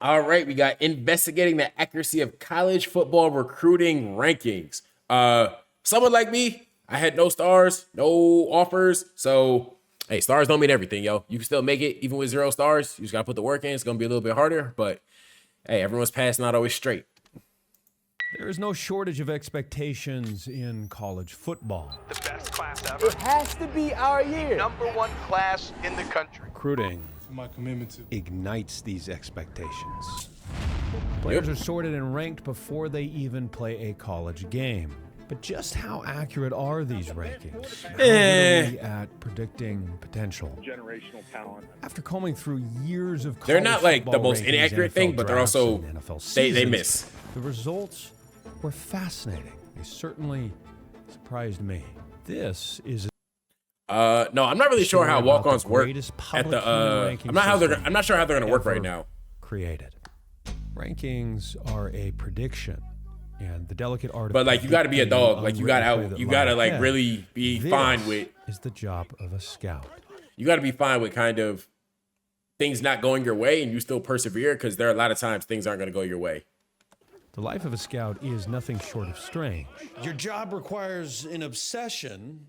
All right, we got investigating the accuracy of college football recruiting rankings. Someone like me, I had no stars, no offers. So, hey, stars don't mean everything, yo. You can still make it even with 0 stars. You just gotta put the work in. It's gonna be a little bit harder, but hey, everyone's path not always straight. There is no shortage of expectations in college football. The best class ever. It has to be our year. #1 class in the country. Recruiting My commitment to ignites these expectations. Players are sorted and ranked before they even play a college game. But just how accurate are these rankings? How good are we at predicting potential? Generational talent. After combing through years of college They're not like the football most rankings, inaccurate thing, NFL but they're drafts, also and NFL they seasons, miss. The results were fascinating. They certainly surprised me. This is No, I'm not really sure how walk-ons work at the I'm not sure how they're gonna work right now. Created. Rankings are a prediction, and the delicate art of But like you gotta be a predicting dog. the Like you unwritten gotta play that you lies gotta like ahead. really be This fine with is the job of a scout. you gotta be fine with kind of things not going your way and you still persevere because there are a lot of times things aren't gonna go your way. The life of a scout is nothing short of strange. Your job requires an obsession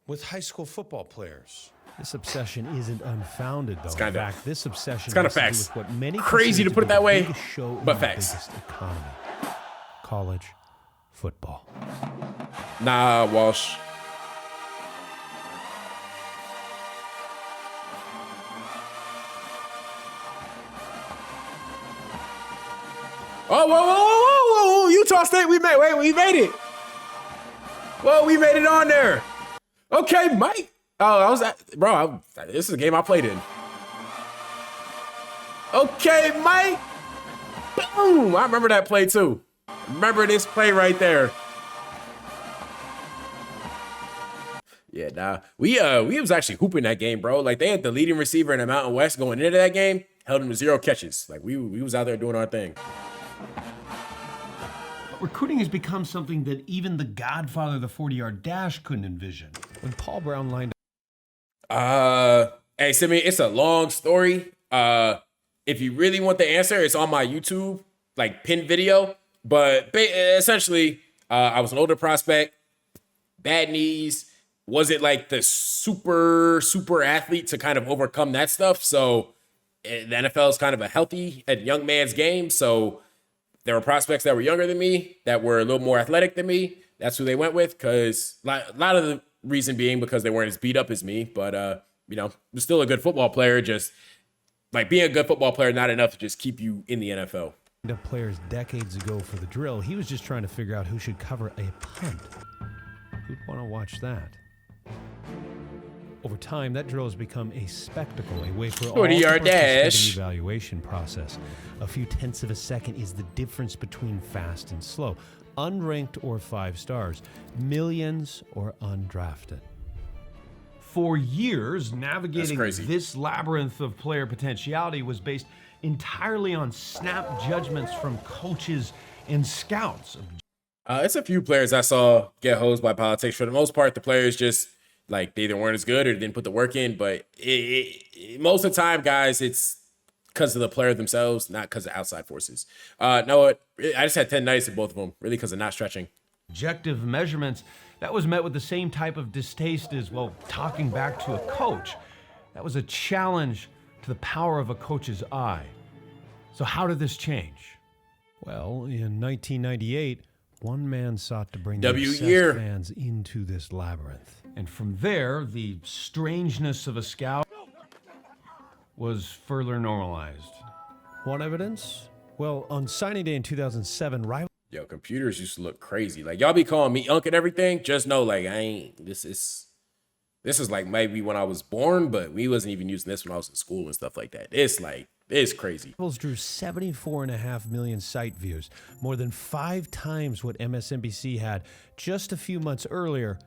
with high school football players. This obsession isn't unfounded, though. kinda- in fact, this obsession it's kinda has to do facts. with what many Crazy consider to put it be that the way, biggest show in but the facts. biggest economy: college football. Nah, Walsh. Oh, whoa, Utah State, we made it. Whoa, we made it on there. Okay, Mike. Oh, this is a game I played in. Okay, Mike. Boom. I remember that play too. Remember this play right there. Yeah, nah. We was actually hooping that game, bro. Like they had the leading receiver in the Mountain West going into that game, held him to 0 catches. Like we was out there doing our thing. Recruiting has become something that even the godfather of the 40-yard dash couldn't envision. When Paul Brown lined Hey, Simeon, it's a long story. If you really want the answer, it's on my YouTube, like pinned video. But essentially, I was an older prospect, bad knees, wasn't like the super athlete to kind of overcome that stuff. So the NFL is kind of a healthy and young man's game. So there were prospects that were younger than me that were a little more athletic than me. That's who they went with because a lot of the reason being because they weren't as beat up as me. But, was still a good football player. Just like being a good football player, not enough to just keep you in the NFL. up players decades ago for the drill, he was just trying to figure out who should cover a punt. Who'd want to watch that? Over time, that drill has become a spectacle, a way for all to 40-yard participate dash. in the evaluation process. A few tenths of a second is the difference between fast and slow, unranked or 5 stars, millions or undrafted. For years, navigating crazy. this labyrinth of player potentiality was based entirely on snap judgments from coaches and scouts. It's a few players I saw get hosed by politics. For the most part, the players just like they either weren't as good or didn't put the work in. But most of the time, guys, it's because of the player themselves, not because of outside forces. No, I just had 10 nights at both of them, really because of not stretching. Objective measurements, that was met with the same type of distaste as, well, talking back to a coach. That was a challenge to the power of a coach's eye. So how did this change? Well, in 1998, one man sought to bring W the obsessed year. fans into this labyrinth. And from there, the strangeness of a scout was further normalized. Want evidence? Well, on signing day in 2007, rival Yo, computers used to look crazy. Like y'all be calling me Unc and everything. Just know, like this is like maybe when I was born, but we wasn't even using this when I was in school and stuff like that. It's crazy. Rivals drew 74.5 million site views, more than 5 times what MSNBC had just a few months earlier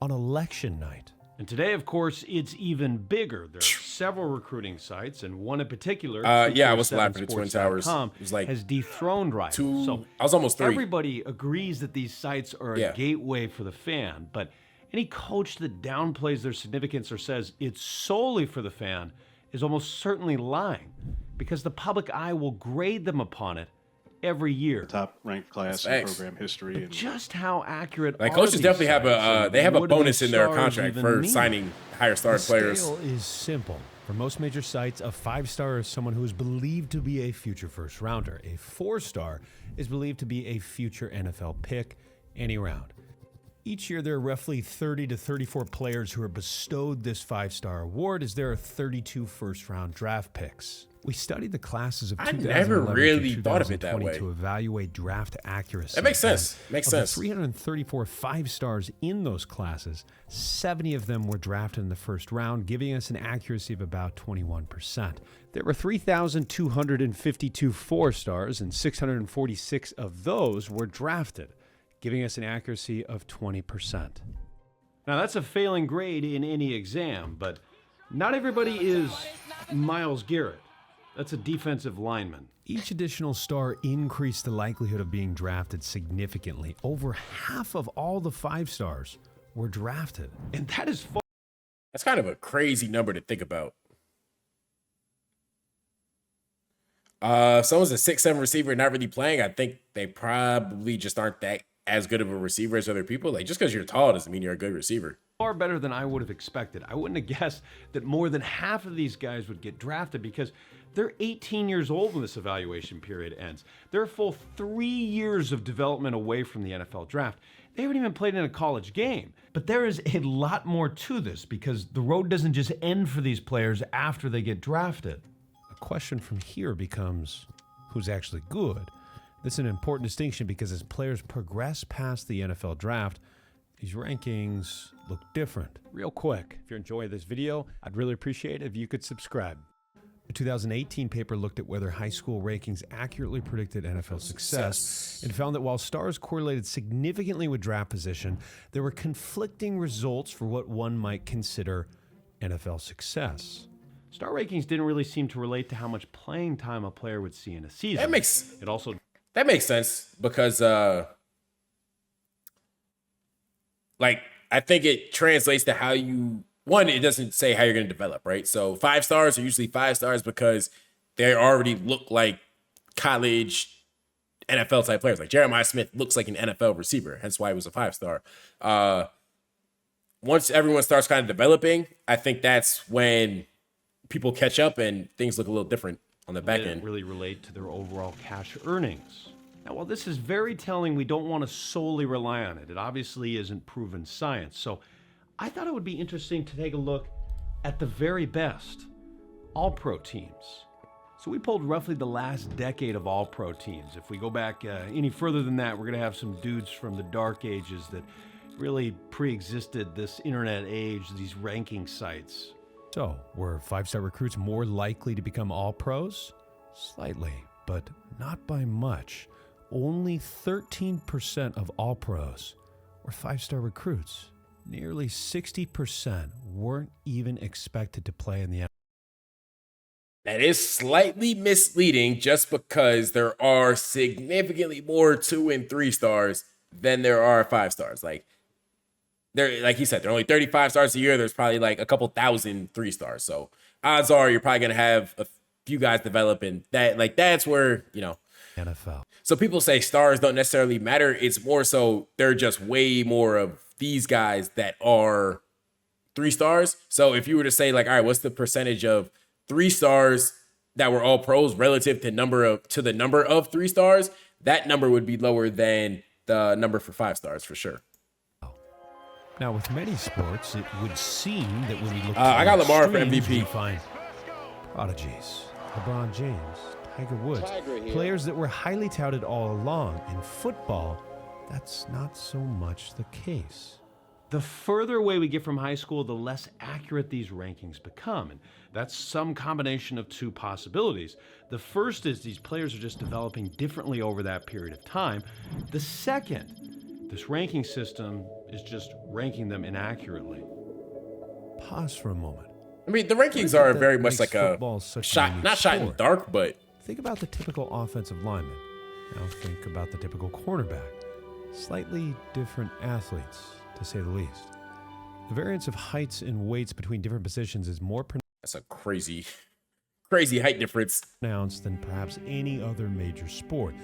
on election night. And today, of course, it's even bigger. There are several recruiting sites, and one in particular, Yeah, I was laughing at Twin Towers. 247sports.com, It was like has dethroned rivals. So I was almost 3. everybody agrees that these sites are Yeah. a gateway for the fan, but any coach that downplays their significance or says it's solely for the fan is almost certainly lying. because the public eye will grade them upon it every year. Top ranked class in Thanks. program history. But And just how accurate Like are coaches these definitely have sites, a and they have a what do bonus these in their stars contract even for mean? signing higher star The players. scale is simple. For most major sites, a 5-star is someone who is believed to be a future first rounder. A 4-star is believed to be a future NFL pick any round. Each year, there are roughly 30 to 34 players who are bestowed this 5-star award, as there are 32 first-round draft picks. We studied the classes of I 2011 never really to thought of it that 2020 way. to evaluate draft accuracy. That makes sense. And Makes of sense. The 334 5-stars in those classes, 70 of them were drafted in the first round, giving us an accuracy of about 21%. There were 3,252 4-stars, and 646 of those were drafted, giving us an accuracy of 20%. Now, that's a failing grade in any exam, but not everybody is Myles Garrett. That's a defensive lineman. Each additional star increased the likelihood of being drafted significantly. Over half of all the 5-stars were drafted. And that is That's kind of a crazy number to think about. If someone's a 6'7" receiver not really playing, I think they probably just aren't that as good of a receiver as other people. Like, just because you're tall doesn't mean you're a good receiver. far better than I would have expected. I wouldn't have guessed that more than half of these guys would get drafted because they're 18 years old when this evaluation period ends. They're a full 3 years of development away from the NFL draft. They haven't even played in a college game. But there is a lot more to this because the road doesn't just end for these players after they get drafted. The question from here becomes, who's actually good? This is an important distinction because as players progress past the NFL draft, these rankings look different. Real quick, if you're enjoying this video, I'd really appreciate it if you could subscribe. A 2018 paper looked at whether high school rankings accurately predicted NFL success and found that while stars correlated significantly with draft position, there were conflicting results for what one might consider NFL success. Star rankings didn't really seem to relate to how much playing time a player would see in a season. That makes sense because like I think it translates to how you it doesn't say how you're going to develop, right? So 5 stars are usually 5 stars because they already look like college NFL type players. Like Jeremiah Smith looks like an NFL receiver, hence why he was a 5-star. Once everyone starts kind of developing, I think that's when people catch up and things look a little different on the back They end. don't really relate to their overall cash earnings. Now, while this is very telling, we don't want to solely rely on it. It obviously isn't proven science. So I thought it would be interesting to take a look at the very best all-pro teams. So we pulled roughly the last decade of all-pro teams. If we go back any further than that, we're going to have some dudes from the dark ages that really pre-existed this internet age, these ranking sites. So, were 5-star recruits more likely to become all-pros? Slightly, but not by much. Only 13% of all-pros were 5-star recruits. Nearly 60% weren't even expected to play in the NFL. That is slightly misleading just because there are significantly more 2 and 3 stars than there are 5 stars. Like he said, there are only 35 stars a year. There's probably like a couple thousand 3 stars. So odds are you're probably going to have a few guys develop, and that's where, NFL. So people say stars don't necessarily matter. It's more so there are just way more of these guys that are 3 stars. So if you were to say like, all right, what's the percentage of 3 stars that were all pros relative to the number of 3 stars, that number would be lower than the number for 5 stars for sure. Now, with many sports, it would seem that when we look I got Lamar for extremes, MVP. we find prodigies, LeBron James, Tiger Woods, players that were highly touted all along. In football, that's not so much the case. The further away we get from high school, the less accurate these rankings become. And that's some combination of 2 possibilities. The first is these players are just developing differently over that period of time. The second, this ranking system is just ranking them inaccurately. Pause for a moment. I mean, the rankings are very much like a Football such a shot, unique not shot in the sport. dark, but Think about the typical offensive lineman. Now think about the typical cornerback. Slightly different athletes, to say the least. The variance of heights and weights between different positions is more pronounced. that's a crazy crazy height difference. Pronounced than perhaps any other major sport.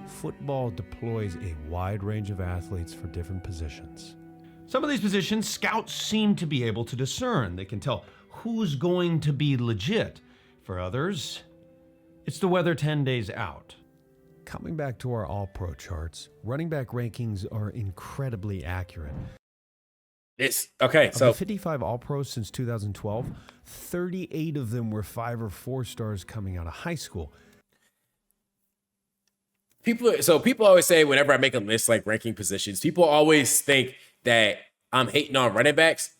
Football deploys a wide range of athletes for different positions. Some of these positions, scouts seem to be able to discern. They can tell who's going to be legit. For others, it's the weather 10 days out. Coming back to our All-Pro charts, running back rankings are incredibly accurate. It's okay. Of So the 55 All-Pros since 2012, 38 of them were 5 or 4 stars coming out of high school. people always say whenever I make a list like ranking positions, people always think that I'm hating on running backs.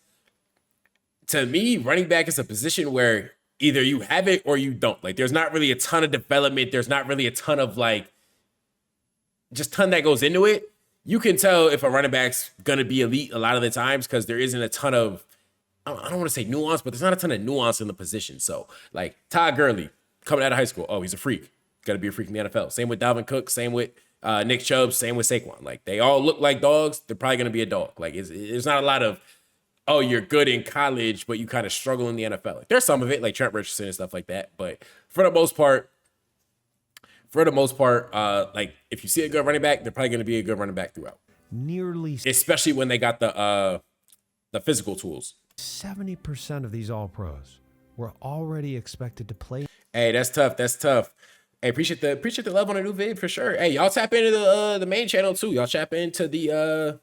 To me, running back is a position where either you have it or you don't. Like, there's not really a ton of development. There's not really a ton of just ton that goes into it. You can tell if a running back's going to be elite a lot of the times because there isn't a ton of, I don't want to say nuance, but there's not a ton of nuance in the position. So, like, Todd Gurley coming out of high school, oh, he's a freak. Got to be a freak in the NFL. Same with Dalvin Cook. Same with Nick Chubb. Same with Saquon. Like, they all look like dogs. They're probably going to be a dog. Like, there's not a lot of, oh, you're good in college, but you kind of struggle in the NFL. Like, there's some of it, like Trent Richardson and stuff like that. But for the most part, like, if you see a good running back, they're probably going to be a good running back throughout. Nearly Especially when they got the physical tools. 70% of these All-Pros were already expected to play. Hey, that's tough. That's tough. Hey, appreciate the love on the new vid for sure. Hey, y'all tap into the main channel too. Y'all tap into the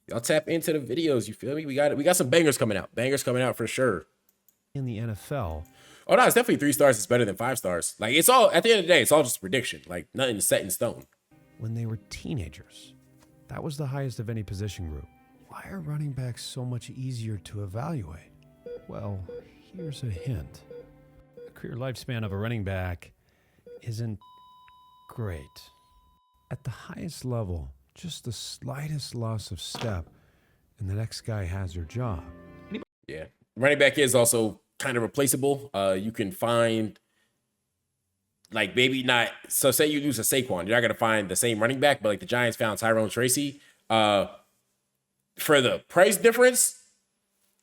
videos. You feel me? We got some bangers coming out. Bangers coming out for sure. In the NFL, Oh no, it's definitely 3 stars. It's better than 5 stars. Like, it's all, at the end of the day, it's all just prediction. Like, nothing set in stone. when they were teenagers. That was the highest of any position group. Why are running backs so much easier to evaluate? Well, here's a hint. The career lifespan of a running back isn't great. At the highest level, just the slightest loss of step, and the next guy has your job. Yeah. Running back is also kind of replaceable. You can find, like, maybe not. So say you lose a Saquon, you're not going to find the same running back, but like the Giants found Tyrone Tracy. For the price difference,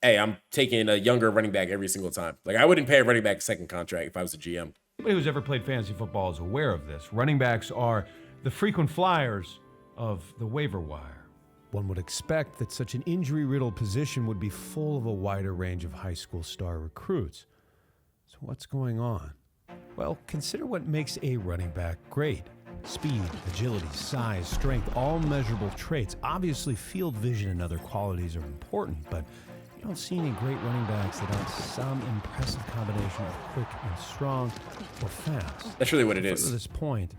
hey, I'm taking a younger running back every single time. Like, I wouldn't pay a running back a second contract if I was a GM. Anybody who's ever played fantasy football is aware of this. Running backs are the frequent flyers of the waiver wire. One would expect that such an injury-riddled position would be full of a wider range of high school star recruits. So what's going on? Well, consider what makes a running back great. Speed, agility, size, strength, all measurable traits. Obviously, field vision and other qualities are important, but you don't see any great running backs that have some impressive combination of quick and strong or fast. That's really what it To is. this point,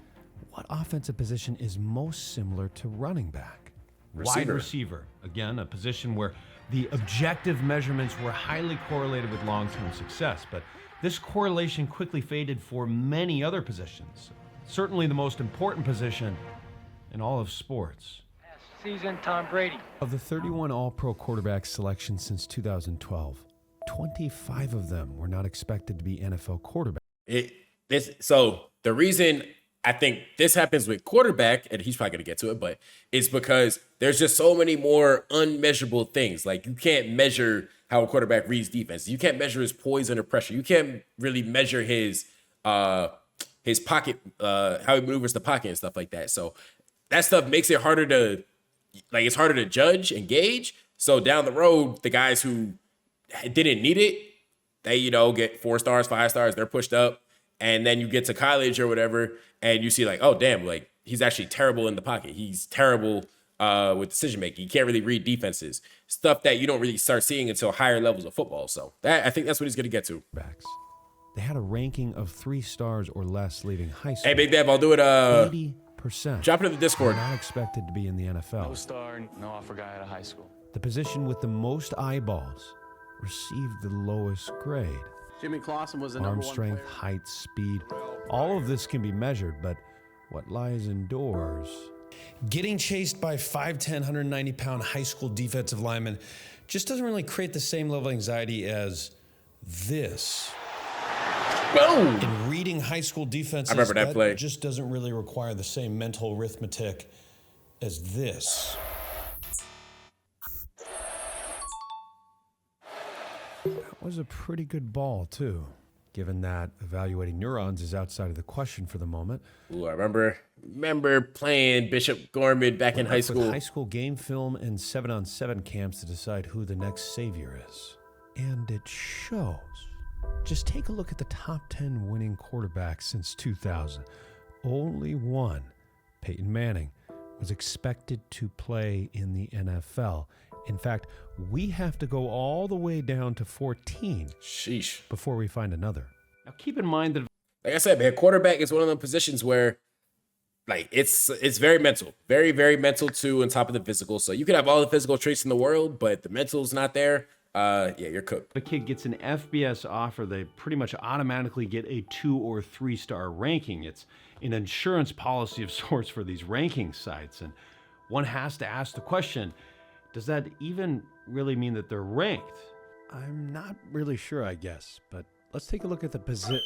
what offensive position is most similar to running back? Wide receiver. Again, a position where the objective measurements were highly correlated with long-term success, but this correlation quickly faded for many other positions. Certainly the most important position in all of sports. Season Tom Brady. Of the 31 All-Pro quarterback selections since 2012, 25 of them were not expected to be NFL quarterbacks. So the reason I think this happens with quarterback, and he's probably going to get to it, but it's because there's just so many more unmeasurable things. Like, you can't measure how a quarterback reads defense. You can't measure his poise under pressure. You can't really measure his pocket, how he maneuvers the pocket and stuff like that. So that stuff makes it harder to, like, it's harder to judge and gauge. So down the road, the guys who didn't need it, they, get 4 stars, 5 stars, they're pushed up. And then you get to college or whatever, and you see, like, oh, damn, like, he's actually terrible in the pocket. He's terrible with decision making. He can't really read defenses. Stuff that you don't really start seeing until higher levels of football. So I think that's what he's going to get to. They had a ranking of 3 stars or less leaving high school. Hey, Big Dev, I'll do it. 80%. Drop it in the Discord. Were not expected to be in the NFL. No star, no offer guy out of high school. The position with the most eyeballs received the lowest grade. Jimmy Clausen was the Arm number 1 strength, player. height, speed, all of this can be measured, but what lies indoors? Getting chased by 5'10", 190-pound high school defensive linemen just doesn't really create the same level of anxiety as this. Boom! In reading high school defenses, I remember that play. just doesn't really require the same mental arithmetic as this. That was a pretty good ball, too. given that evaluating neurons is outside of the question for the moment. Ooh, I remember playing Bishop Gorman back in high With school. high school game film and 7-on-7 camps to decide who the next savior is. And it shows. Just take a look at the top 10 winning quarterbacks since 2000. Only one, Peyton Manning, was expected to play in the NFL. In fact, we have to go all the way down to 14 Sheesh. before we find another. Now, keep in mind that Like I said, man, quarterback is one of the positions where, like, it's very mental, very, very mental too, on top of the physical. So you could have all the physical traits in the world, but the mental's not there. Yeah, you're cooked. a kid gets an FBS offer, they pretty much automatically get a 2 or 3 star ranking. It's an insurance policy of sorts for these ranking sites. And one has to ask the question, does that even really mean that they're ranked? I'm not really sure, I guess, but let's take a look at the position.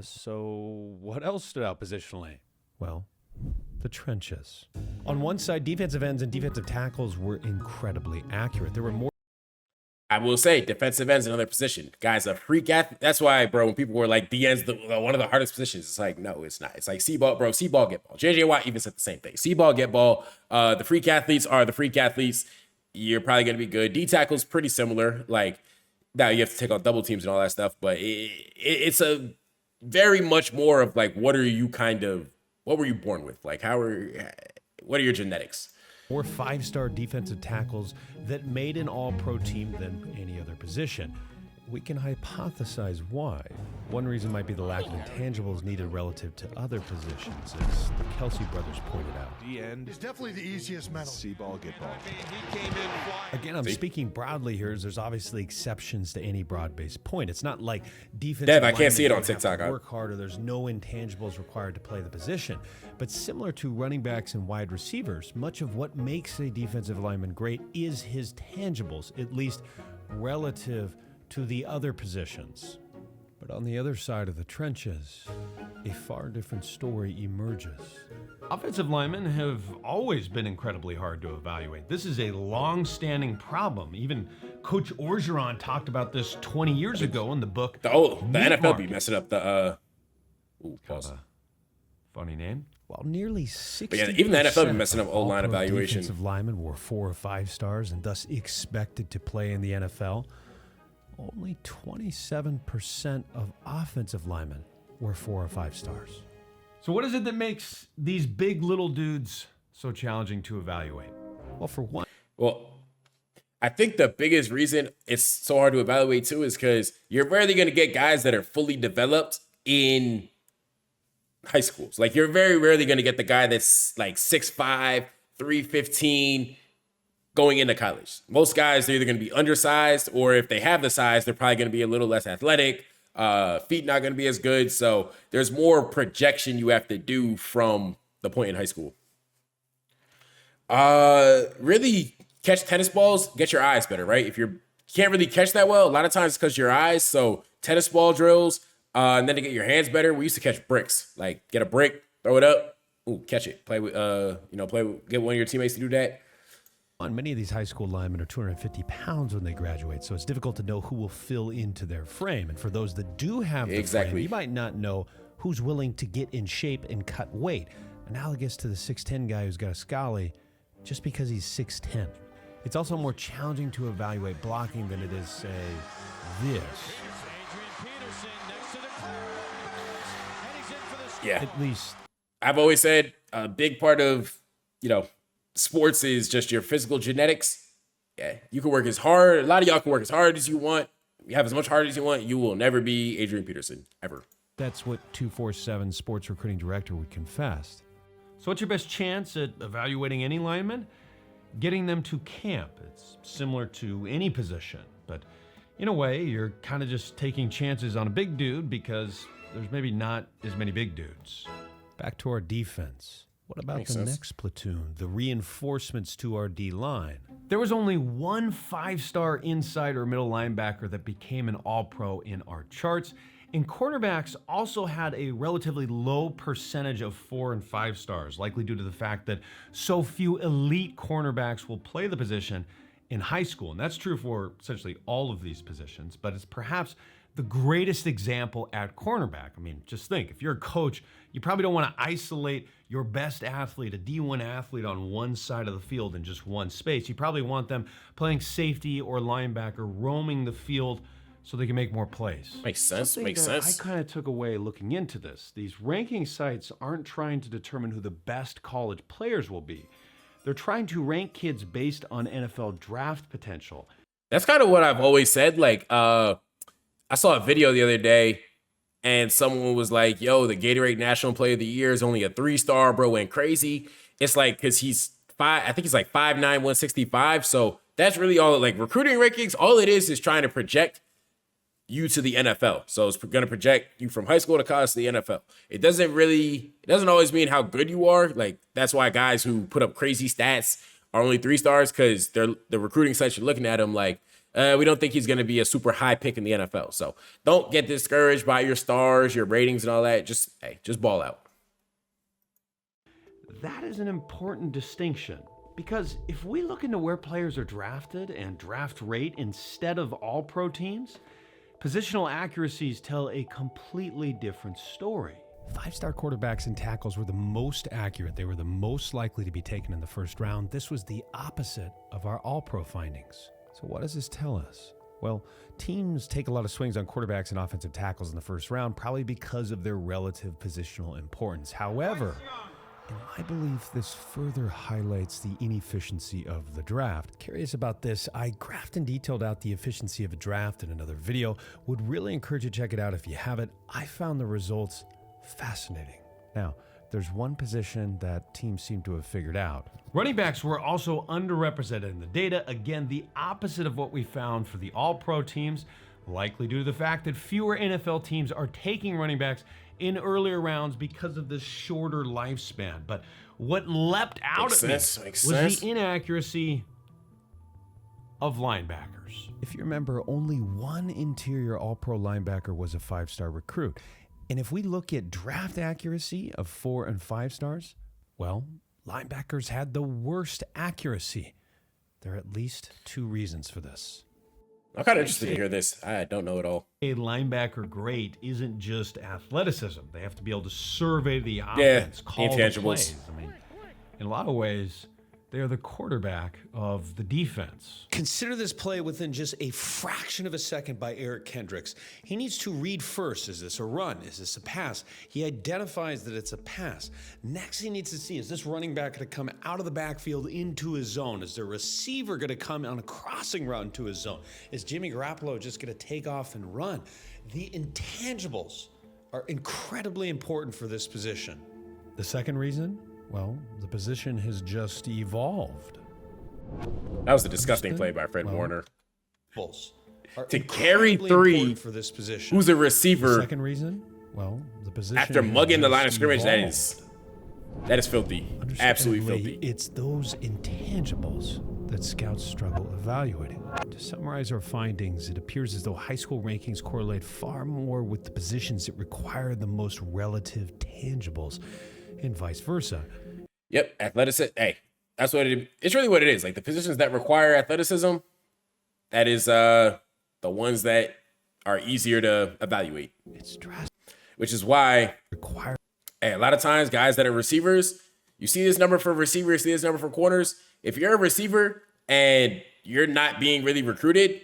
So what else stood out positionally? Well, the trenches. On one side, defensive ends and defensive tackles were incredibly accurate. There were more I will say, defensive end's another position. Guys, a freak athlete. That's why, bro, when people were like, the end's one of the hardest positions, it's like, no, it's not. It's like see-ball, bro, see-ball, get ball. J.J. Watt even said the same thing. See-ball, get ball. The freak athletes are the freak athletes. You're probably going to be good. D-tackle's pretty similar. Like, now you have to take on double teams and all that stuff, but it's a very much more of like, what were you born with? Like, what are your genetics? more 5-star defensive tackles that made an all-pro team than any other position. We can hypothesize why. One reason might be the lack of intangibles needed relative to other positions, as the Kelsey brothers pointed out. The end. It's definitely the easiest medal. See ball, get ball. Again, I'm speaking broadly here, as there's obviously exceptions to any broad-based point. It's not like defense. Dev, I can't see it on TikTok. Work harder. There's no intangibles required to play the position. But similar to running backs and wide receivers, much of what makes a defensive lineman great is his tangibles, at least relative to the other positions. But on the other side of the trenches, a far different story emerges. Offensive linemen have always been incredibly hard to evaluate. This is a long-standing problem. Even Coach Orgeron talked about this 20 years ago in the book. The Meat NFL Market. be messing up the pause. Funny name. While nearly 60% But yeah, even the NFL be messing up of O-line all-pro evaluation. defensive linemen were 4 or 5 stars and thus expected to play in the NFL. Only 27% of offensive linemen were 4 or 5 stars. So what is it that makes these big little dudes so challenging to evaluate? Well, for one, Well, I think the biggest reason it's so hard to evaluate too is because you're rarely going to get guys that are fully developed in high schools. Like, you're very rarely going to get the guy that's like 6'5", 315 going into college. Most guys are either going to be undersized, or if they have the size, they're probably going to be a little less athletic. Feet not going to be as good. So there's more projection you have to do from the point in high school. Really catch tennis balls, get your eyes better, right? If you can't really catch that well, a lot of times it's because your eyes. So tennis ball drills, and then to get your hands better, we used to catch bricks. Like, get a brick, throw it up, catch it. Play with, get one of your teammates to do that. many of these high school linemen are 250 pounds when they graduate, so it's difficult to know who will fill into their frame. And for those that do have the frame, you might not know who's willing to get in shape and cut weight, analogous to the 6'10 guy who's got a Scally just because he's 6'10. It's also more challenging to evaluate blocking than it is, say, this. Yeah. At least I've always said a big part of, sports is just your physical genetics. Yeah, you can work as hard. A lot of y'all can work as hard as you want. You have as much hard as you want. You will never be Adrian Peterson, ever. that's what 247 sports recruiting director would confess. So what's your best chance at evaluating any lineman? Getting them to camp. It's similar to any position, but in a way, you're kind of just taking chances on a big dude because there's maybe not as many big dudes. Back to our defense. What about Makes the sense. next platoon, the reinforcements to our D-line? There was only one 5-star inside or middle linebacker that became an all-pro in our charts, And cornerbacks also had a relatively low percentage of 4 and 5 stars, likely due to the fact that so few elite cornerbacks will play the position in high school. And that's true for essentially all of these positions, but it's perhaps the greatest example at cornerback. I mean, just think, if you're a coach, you probably don't want to isolate your best athlete, a D1 athlete, on one side of the field in just one space. You probably want them playing safety or linebacker, roaming the field so they can make more plays. Makes sense. Something Makes that sense. I kind of took away looking into this. These ranking sites aren't trying to determine who the best college players will be. They're trying to rank kids based on NFL draft potential. That's kind of what I've always said. Like, I saw a video the other day and someone was like, yo, the Gatorade National Player of the Year is only a 3-star, bro, went crazy. It's like, because he's I think he's like 5'9", 165. So that's really all, like, recruiting rankings, all it is trying to project you to the NFL. So it's going to project you from high school to college to the NFL. It doesn't always mean how good you are. Like, that's why guys who put up crazy stats are only 3 stars, because the recruiting sites are looking at him like, we don't think he's going to be a super high pick in the NFL. So don't get discouraged by your stars, your ratings and all that. Just ball out. That is an important distinction, because if we look into where players are drafted and draft rate instead of all pro teams, positional accuracies tell a completely different story. 5-star quarterbacks and tackles were the most accurate. They were the most likely to be taken in the first round. This was the opposite of our all-pro findings. So what does this tell us? Well, teams take a lot of swings on quarterbacks and offensive tackles in the first round, probably because of their relative positional importance. However, in my belief, this further highlights the inefficiency of the draft. Curious about this, I graphed and detailed out the efficiency of a draft in another video. Would really encourage you to check it out if you haven't. I found the results fascinating. Now, there's one position that teams seem to have figured out. Running backs were also underrepresented in the data. Again, the opposite of what we found for the all-pro teams, likely due to the fact that fewer NFL teams are taking running backs in earlier rounds because of this shorter lifespan. But what leapt out at me was the inaccuracy of linebackers. If you remember, only one interior all-pro linebacker was a 5-star recruit. And if we look at draft accuracy of 4 and 5 stars, well, linebackers had the worst accuracy. There are at least 2 reasons for this. I'm kind of interested to hear this. I don't know it all. A linebacker great isn't just athleticism. They have to be able to survey the offense, call the plays. I mean, in a lot of ways, they are the quarterback of the defense. Consider this play within just a fraction of a second by Eric Kendricks. He needs to read first, is this a run? Is this a pass? He identifies that it's a pass. Next he needs to see, is this running back going to come out of the backfield into his zone? Is the receiver going to come on a crossing route into his zone? Is Jimmy Garoppolo just going to take off and run? The intangibles are incredibly important for this position. The second reason? Well, the position has just evolved. That was a disgusting play by Fred Warner. To carry 3 for this position. Who's a The receiver second reason? Well, the position after has mugging the line of just scrimmage, that evolved. is filthy. Absolutely Understandably, filthy. it's those intangibles that scouts struggle evaluating. To summarize our findings, it appears as though high school rankings correlate far more with the positions that require the most relative tangibles, and vice versa. Yep, athleticism. Hey, that's what it's really what it is. Like the positions that require athleticism, that is the ones that are easier to evaluate. It's drastic. Which is why hey, a lot of times guys that are receivers, you see this number for receivers, see this number for corners. If you're a receiver and you're not being really recruited,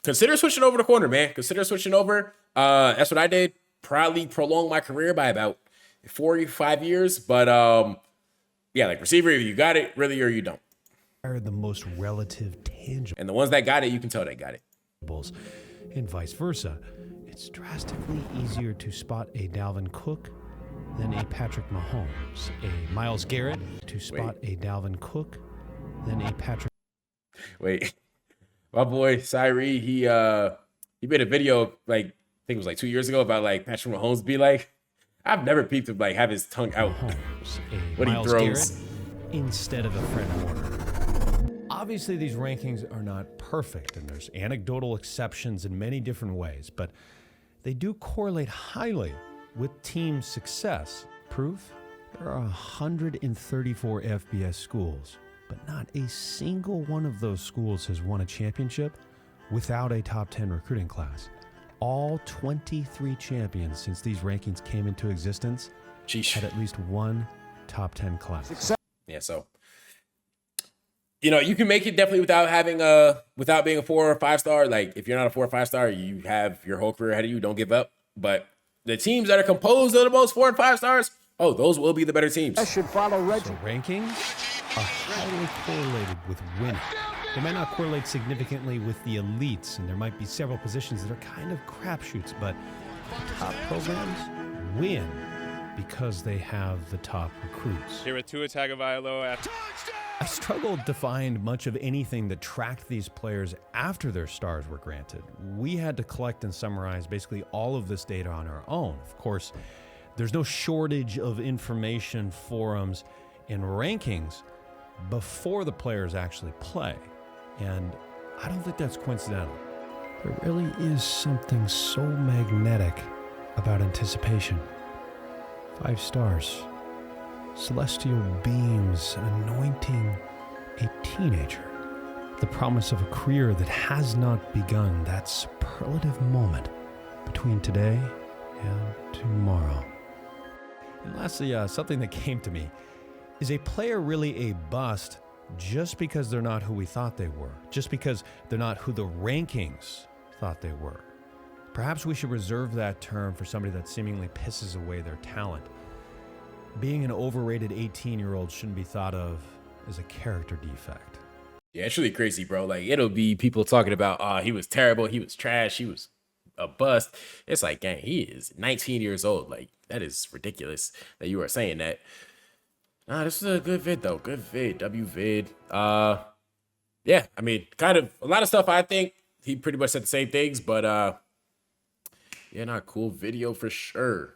consider switching over to corner, man. Consider switching over. That's what I did. Probably prolonged my career by about 45 years, but yeah, like receiver, either you got it really or you don't. Are the most relative tangibles, And the ones that got it, you can tell they got it. and vice versa. It's drastically easier to spot a Dalvin Cook than a Patrick Mahomes, a Myles Garrett to spot a Dalvin Cook than a Patrick. Wait, my boy Cyree, he made a video like I think it was like 2 years ago about like Patrick Mahomes be like. I've never peeped him like have his tongue out Mahomes, when he Myles throws. Garrett instead of a Fred Warner. Obviously, these rankings are not perfect, and there's anecdotal exceptions in many different ways, but they do correlate highly with team success. Proof? There are 134 FBS schools, but not a single one of those schools has won a championship without a top 10 recruiting class. All 23 champions since these rankings came into existence had at least one top 10 class. Yeah, so you can make it definitely without being a 4 or 5 star. Like if you're not a 4 or 5 star, you have your whole career ahead of you. Don't give up. But the teams that are composed of the most 4 and 5 stars, those will be the better teams. So rankings are highly correlated with winning. They might not correlate significantly with the elites, and there might be several positions that are kind of crapshoots, but the top programs win because they have the top recruits. Here with Tua Tagovailoa. I struggled to find much of anything that tracked these players after their stars were granted. We had to collect and summarize basically all of this data on our own. Of course, there's no shortage of information, forums, and rankings before the players actually play. And I don't think that's coincidental. There really is something so magnetic about anticipation. 5 stars. Celestial beams anointing a teenager. The promise of a career that has not begun. That superlative moment between today and tomorrow. And lastly, something that came to me. Is a player really a bust just because they're not who we thought they were? Just because they're not who the rankings thought they were? Perhaps we should reserve that term for somebody that seemingly pisses away their talent. Being an overrated 18-year-old shouldn't be thought of as a character defect. Yeah, it's really crazy, bro. Like, it'll be people talking about, he was terrible, he was trash, he was a bust. It's like, gang, he is 19 years old. Like, that is ridiculous that you are saying that. Nah, this is a good vid, though. Good vid. W-vid. Yeah, I mean, kind of a lot of stuff I think he pretty much said the same things, but yeah, not cool video for sure.